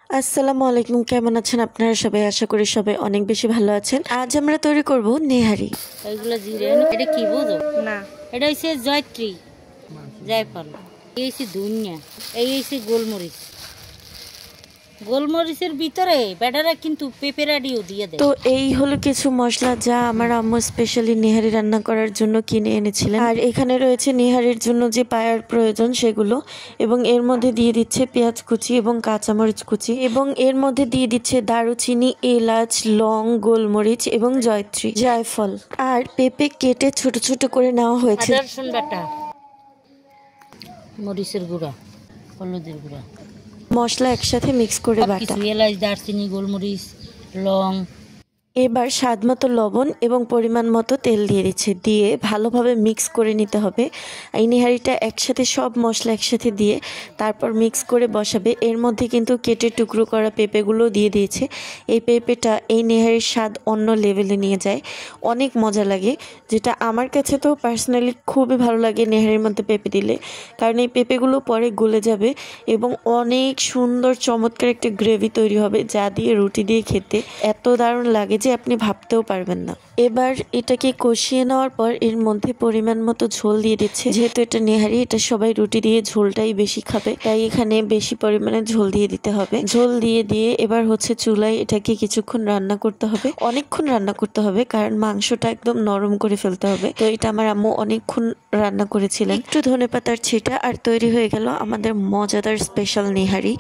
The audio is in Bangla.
আসসালামু আলাইকুম, কেমন আছেন আপনারা সবাই? আশা করি সবাই অনেক বেশি ভালো আছেন। আজ আমরা তৈরি করব নেহারি। এইগুলো জিরে এটা কি বুঝো না, এটা হচ্ছে জয়ত্রী জয়ফল, এই হচ্ছে ধনিয়া, এই হচ্ছে গোলমরিচ। গোলমরিচের ভিতরে বেটারা কিন্তু পেঁপেরাডিও দিয়ে দেয়। তো এই হলো কিছু মশলা যা আমার আম্মু স্পেশালি নেহারি রান্না করার জন্য কিনে এনেছিলেন। আর এখানে রয়েছে নেহারির জন্য যে পায়ার প্রয়োজন সেগুলো, এবং এর মধ্যে দিয়ে দিচ্ছে পেঁয়াজ কুচি এবং কাঁচামরিচ কুচি, এবং এর মধ্যে দিয়ে দিচ্ছে দারুচিনি, এলাচ, লং, গোলমরিচ এবং জয়ত্রী জায়ফল। আর পেঁপে কেটে ছোট ছোট করে নেওয়া হয়েছে। রসুন বাটা, মরিচের গুঁড়া, হলুদের গুঁড়া, মশলা একসাথে মিক্স করে বাটা। এলাচ, দারচিনি, গোলমরিচ, লং। এবার স্বাদ মতো লবণ এবং পরিমাণ মতো তেল দিয়ে দিচ্ছে, দিয়ে ভালোভাবে মিক্স করে নিতে হবে। এই নেহারিটা একসাথে সব মশলা একসাথে দিয়ে তারপর মিক্স করে বসাবে। এর মধ্যে কিন্তু কেটে টুকরো করা পেঁপেগুলো দিয়ে দিয়েছে। এই পেঁপেটা এই নেহারির স্বাদ অন্য লেভেলে নিয়ে যায়, অনেক মজা লাগে। যেটা আমার কাছে তো পার্সোনালি খুবই ভালো লাগে নেহারির মধ্যে পেঁপে দিলে, কারণ এই পেঁপেগুলো পরে গলে যাবে এবং অনেক সুন্দর চমৎকার একটা গ্রেভি তৈরি হবে, যা দিয়ে রুটি দিয়ে খেতে এত দারুণ লাগে যে আপনি ভাবতেও পারবেন না। এবার এটাকে কষিয়ে নেওয়ার পর এর মধ্যে পরিমাণ মতো ঝোল দিয়ে দিচ্ছে। যেহেতু এটা নেহারি, এটা সবাই রুটি দিয়ে ঝোলটাই বেশি খাবে, তাই এখানে বেশি পরিমাণে ঝোল দিয়ে দিতে হবে। ঝোল দিয়ে এবার হচ্ছে চুলায় এটাকে কিছুক্ষণ রান্না করতে হবে, অনেকক্ষণ রান্না করতে হবে, কারণ মাংসটা একদম নরম করে ফেলতে হবে। তো এটা আমার আম্মু অনেকক্ষণ রান্না করেছিলেন। একটু ধনেপাতার ছিটা আর তৈরি হয়ে গেল আমাদের মজাদার স্পেশাল নেহারি।